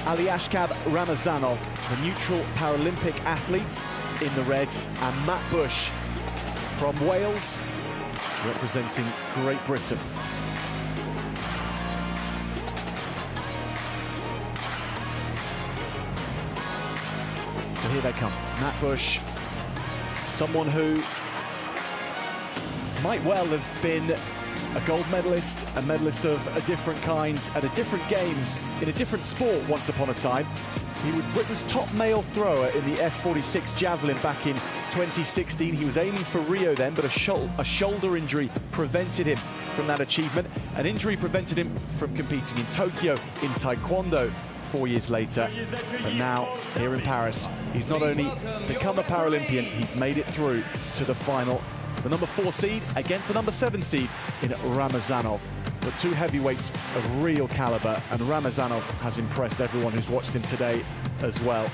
Aliaskhab Ramazanov, the neutral Paralympic athlete in the red, and Matt Bush from Wales, representing Great Britain. So here they come. Matt Bush, someone who might well have been a gold medalist, a medalist of a different kind at a different games in a different sport once upon a time. He was Britain's top male thrower in the F46 javelin back in 2016. He was aiming for Rio then, but a shoulder injury prevented him from that achievement. An injury prevented him from competing in Tokyo in Taekwondo 4 years later. But now, here in Paris, he's not only become a Paralympian, he's made it through to the final. The number 4 seed against the number 7 seed in Ramazanov. But two heavyweights of real caliber, and Ramazanov has impressed everyone who's watched him today as well.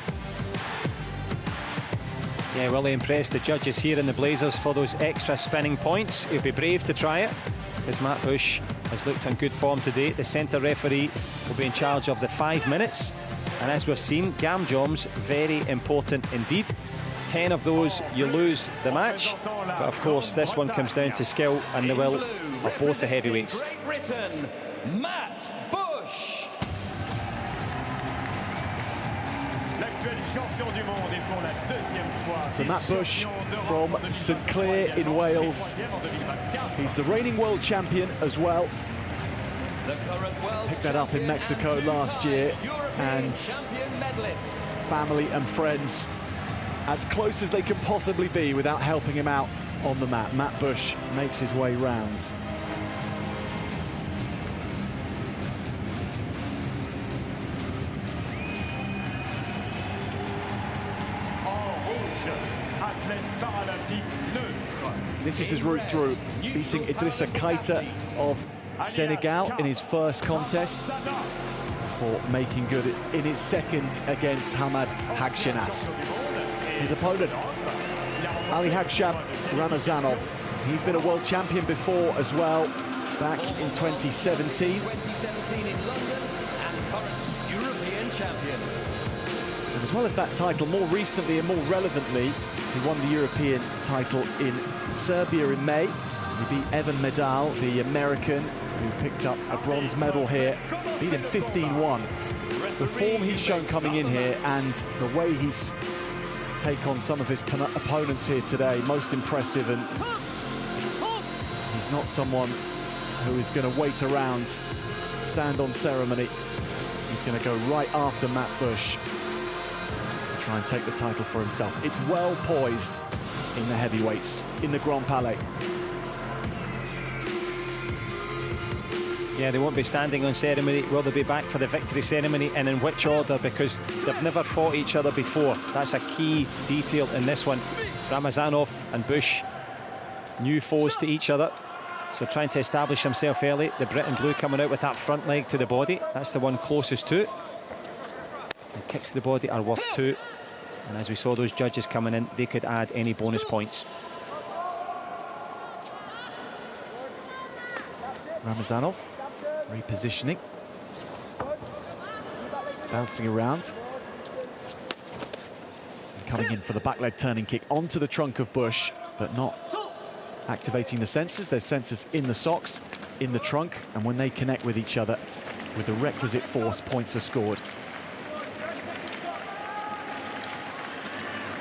Yeah, well, he impressed the judges here in the Blazers for those extra spinning points. He'll be brave to try it, as Matt Bush has looked on good form today. The centre referee will be in charge of the 5 minutes. And as we've seen, Gam Joms, very important indeed. 10 of those, you lose the match. But of course, this one comes down to skill and the will of both the heavyweights. Great Britain, Matt Bush. So Matt Bush from St Clear in Wales. He's the reigning world champion as well. Picked that up in Mexico last year, and family and friends as close as they can possibly be without helping him out on the mat. Matt Bush makes his way round. This is his route through, beating Idrissa Keita of Senegal in his first contest, before making good in his second against Hamad Hagshenas. His opponent, Aliaskhab Ramazanov, he's been a world champion before as well, back in 2017. 2017 in London, and current European champion. And as well as that title, more recently and more relevantly, he won the European title in Serbia in May. He beat Evan Medal, the American, who picked up a bronze medal here, beat him 15-1. The form he's shown coming in here and the way he's take on some of his opponents here today, most impressive, and he's not someone who is going to wait around, stand on ceremony. He's going to go right after Matt Bush to try and take the title for himself. It's well poised in the heavyweights, in the Grand Palais. Yeah, they won't be standing on ceremony. Will they be back for the victory ceremony, and in which order? Because they've never fought each other before. That's a key detail in this one. Ramazanov and Bush, new foes to each other. So trying to establish himself early. The Brit in blue coming out with that front leg to the body. That's the one closest to it. The kicks to the body are worth 2. And as we saw those judges coming in, they could add any bonus points. Ramazanov repositioning, bouncing around, and coming in for the back leg turning kick onto the trunk of Bush, but not activating the sensors. There's sensors in the socks, in the trunk, and when they connect with each other with the requisite force, points are scored.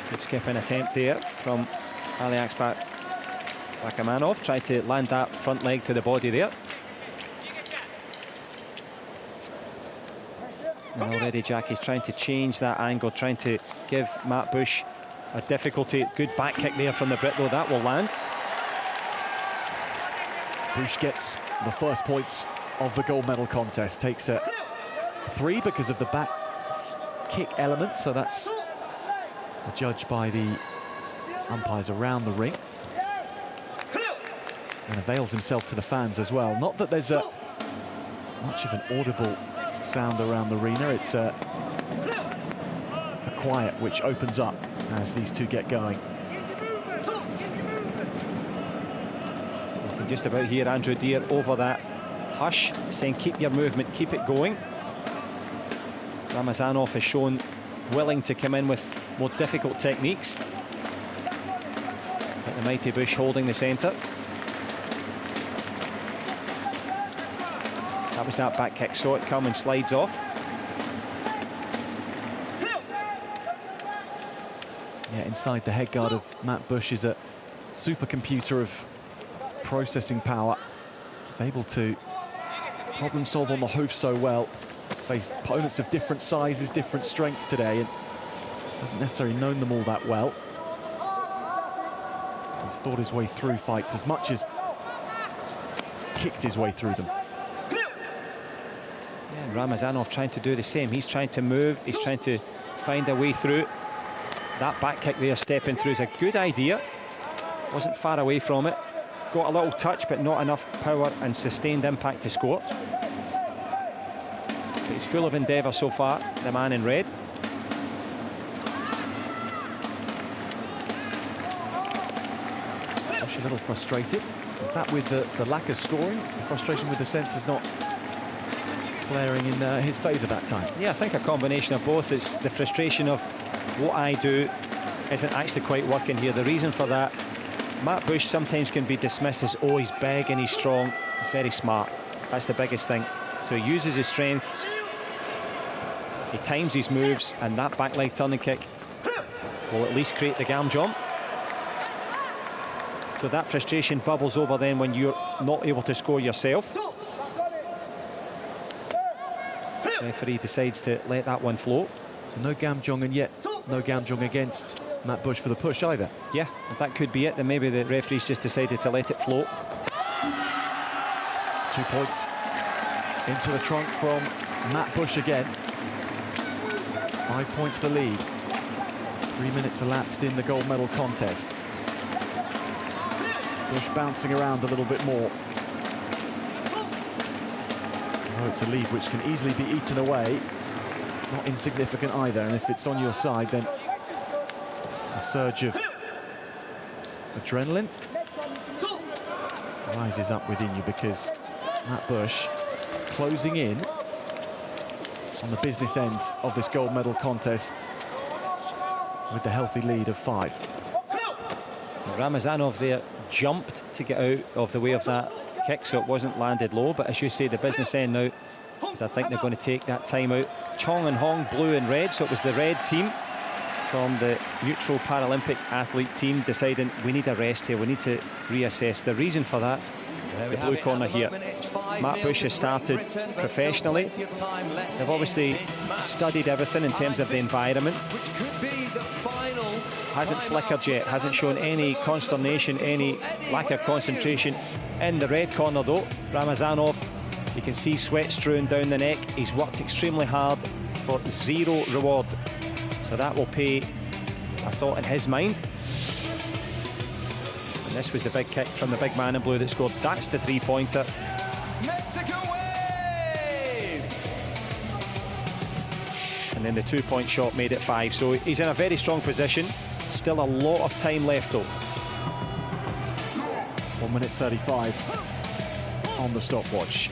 Good skipping attempt there from Aliaskhab Ramazanov. Tried to land that front leg to the body there. And already Jackie's trying to change that angle, trying to give Matt Bush a difficulty. Good back kick there from the Brit, though. That will land. Bush gets the first points of the gold medal contest. Takes a 3 because of the back kick element, so that's judged by the umpires around the ring. And avails himself to the fans as well. Not that there's much of an audible sound around the arena. It's a quiet which opens up as these two get going. You can just about hear Andrew Deere over that hush saying keep your movement, keep it going. Ramazanov has shown willing to come in with more difficult techniques. But the mighty Bush holding the centre. That was that back kick, saw it come and slides off. Yeah, inside the head guard of Matt Bush is a supercomputer of processing power. He's able to problem solve on the hoof so well. He's faced opponents of different sizes, different strengths today, and hasn't necessarily known them all that well. He's thought his way through fights as much as kicked his way through them. Yeah, and Ramazanov trying to do the same. He's trying to move, he's trying to find a way through. That back kick there, stepping through, is a good idea. Wasn't far away from it. Got a little touch, but not enough power and sustained impact to score. But he's full of endeavour so far, the man in red. Bush a little frustrated. Is that with the lack of scoring? The frustration with the sensors not flaring in his favour that time? Yeah, I think a combination of both. It's the frustration of what I do isn't actually quite working here. The reason for that, Matt Bush sometimes can be dismissed as, oh, he's big and he's strong. Very smart. That's the biggest thing. So he uses his strengths, he times his moves, and that back leg turning kick will at least create the gam jump. So that frustration bubbles over then when you're not able to score yourself. The referee decides to let that one float. So no Gamjong, and yet no Gamjong against Matt Bush for the push either. Yeah, if that could be it, then maybe the referee's just decided to let it float. 2 points into the trunk from Matt Bush again. 5 points the lead. 3 minutes elapsed in the gold medal contest. Bush bouncing around a little bit more. Oh, it's a lead which can easily be eaten away. It's not insignificant either, and if it's on your side, then a surge of adrenaline rises up within you, because Matt Bush closing in on the business end of this gold medal contest with the healthy lead of 5. Ramazanov there jumped to get out of the way of that kick, so it wasn't landed low, but as you say, the business end now, because I think they're going to take that time out. Chong and Hong, blue and red, so it was the red team from the neutral Paralympic athlete team deciding we need a rest here, we need to reassess. The reason for that, the blue corner here, Matt Bush has started professionally. They've obviously studied everything in terms of the environment. Hasn't flickered yet, hasn't shown any consternation, any lack of concentration. In the red corner though, Ramazanov, you can see sweat strewn down the neck. He's worked extremely hard for 0 reward. So that will pay, I thought, in his mind. And this was the big kick from the big man in blue that scored. That's the 3-pointer. Mexico wave! And then the 2-point shot made it 5. So he's in a very strong position. Still a lot of time left though. 1 minute 35 on the stopwatch.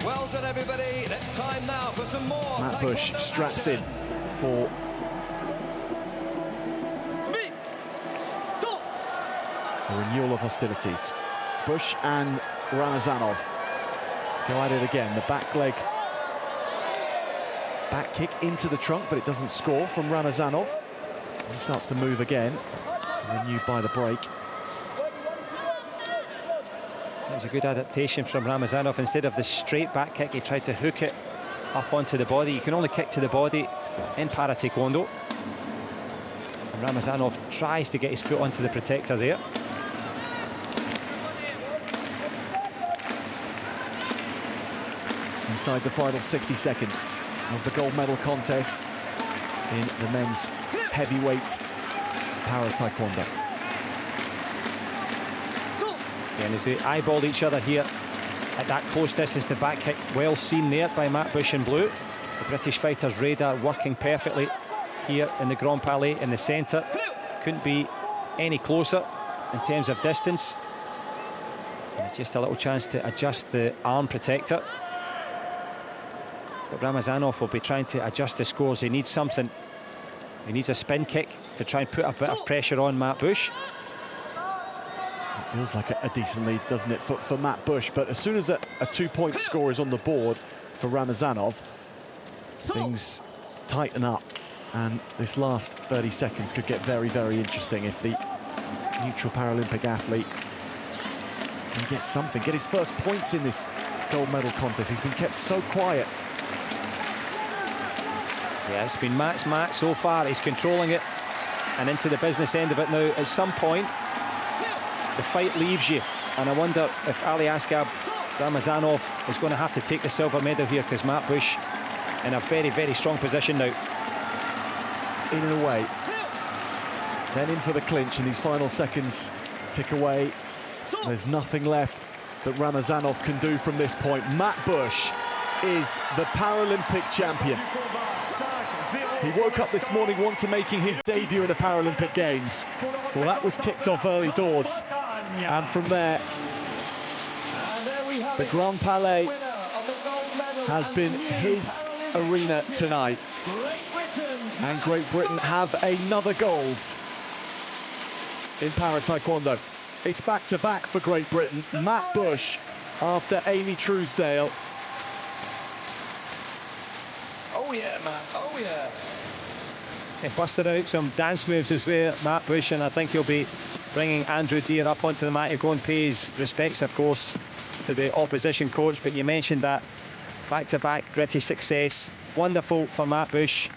Well done, everybody. It's time now for some more. Matt Bush straps in for a renewal of hostilities. Bush and Ramazanov go at it again. The back leg, back kick into the trunk, but it doesn't score from Ramazanov. He starts to move again, renewed by the break. That was a good adaptation from Ramazanov. Instead of the straight back kick, he tried to hook it up onto the body. You can only kick to the body in Para Taekwondo. And Ramazanov tries to get his foot onto the protector there. Inside the final 60 seconds of the gold medal contest in the men's heavyweight Para Taekwondo. And as they eyeball each other here at that close distance, the back kick well seen there by Matt Bush in blue. The British fighter's radar working perfectly here in the Grand Palais in the centre. Couldn't be any closer in terms of distance. Just a little chance to adjust the arm protector. But Ramazanov will be trying to adjust the scores. He needs something. He needs a spin kick to try and put a bit of pressure on Matt Bush. It feels like a decent lead, doesn't it, for Matt Bush? But as soon as a 2-point score is on the board for Ramazanov, things tighten up. And this last 30 seconds could get very, very interesting if the neutral Paralympic athlete can get something, get his first points in this gold medal contest. He's been kept so quiet. Yeah, it's been Matt's match so far. He's controlling it and into the business end of it now. At some point, the fight leaves you. And I wonder if Aliaskhab Ramazanov is going to have to take the silver medal here, because Matt Bush in a very, very strong position now. In and away. Then in for the clinch, and these final seconds tick away. There's nothing left that Ramazanov can do from this point. Matt Bush is the Paralympic champion. He woke up this morning wanting to making his debut in the Paralympic Games. Well, that was ticked off early doors. And from there, the Grand Palais has been his arena tonight. And Great Britain have another gold in Para Taekwondo. It's back-to-back for Great Britain. Matt Bush after Amy Truesdale. Oh yeah, Matt, oh yeah. He busted out some dance moves as well, Matt Bush, and I think he'll be bringing Andrew Deere up onto the mat to go and pay his respects, of course, to the opposition coach. But you mentioned that back-to-back British success. Wonderful for Matt Bush.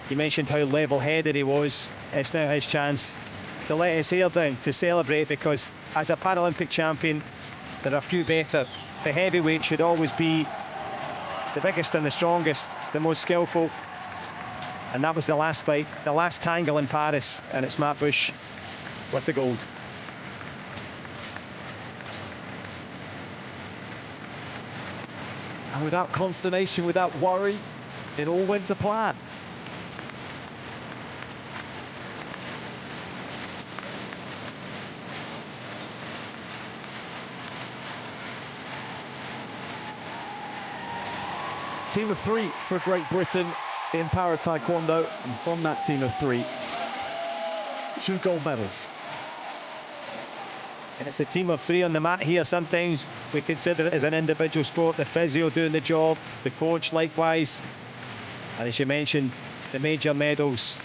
You mentioned how level-headed he was. It's now his chance to let his hair down, to celebrate, because as a Paralympic champion, there are few better. The heavyweight should always be the biggest and the strongest, the most skillful. And that was the last fight, the last tangle in Paris, and it's Matt Bush with the gold. And without consternation, without worry, it all went to plan. Team of 3 for Great Britain in Para Taekwondo, and from that team of 3, 2 gold medals. And it's a team of 3 on the mat here. Sometimes we consider it as an individual sport, the physio doing the job, the coach likewise. And as you mentioned, the major medals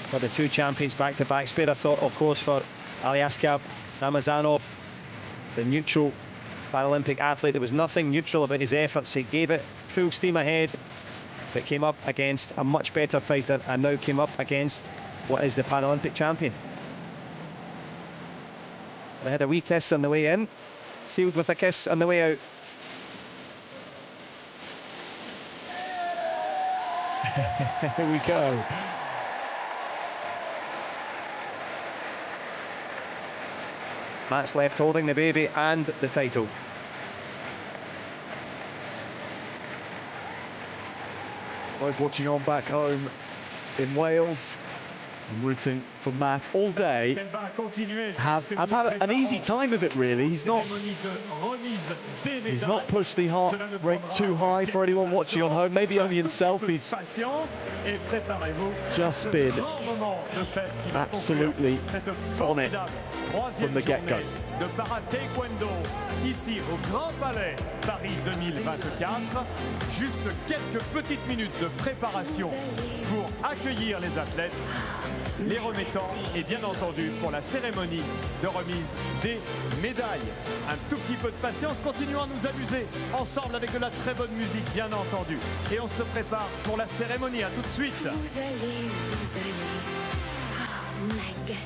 for the 2 champions back-to-back. Spare a thought, of course, for Aliaskhab Ramazanov, the neutral Paralympic athlete. There was nothing neutral about his efforts. He gave it full steam ahead, but came up against a much better fighter, and now came up against what is the Paralympic champion. They had a wee kiss on the way in, sealed with a kiss on the way out. Here we go. Matt's left holding the baby and the title. Those watching on back home in Wales, I'm rooting for Matt all day. I've had an easy time of it, really. He's not pushed the heart rate too high for anyone watching on home. Maybe only himself. He's just been absolutely on it from the get-go. De Para Taekwondo, ici au Grand Palais, Paris 2024. Juste quelques petites minutes de préparation pour accueillir les athlètes, les remettants et bien entendu pour la cérémonie de remise des médailles. Un tout petit peu de patience, continuons à nous amuser ensemble avec de la très bonne musique bien entendu. Et on se prépare pour la cérémonie, à tout de suite. Vous allez. Oh my God.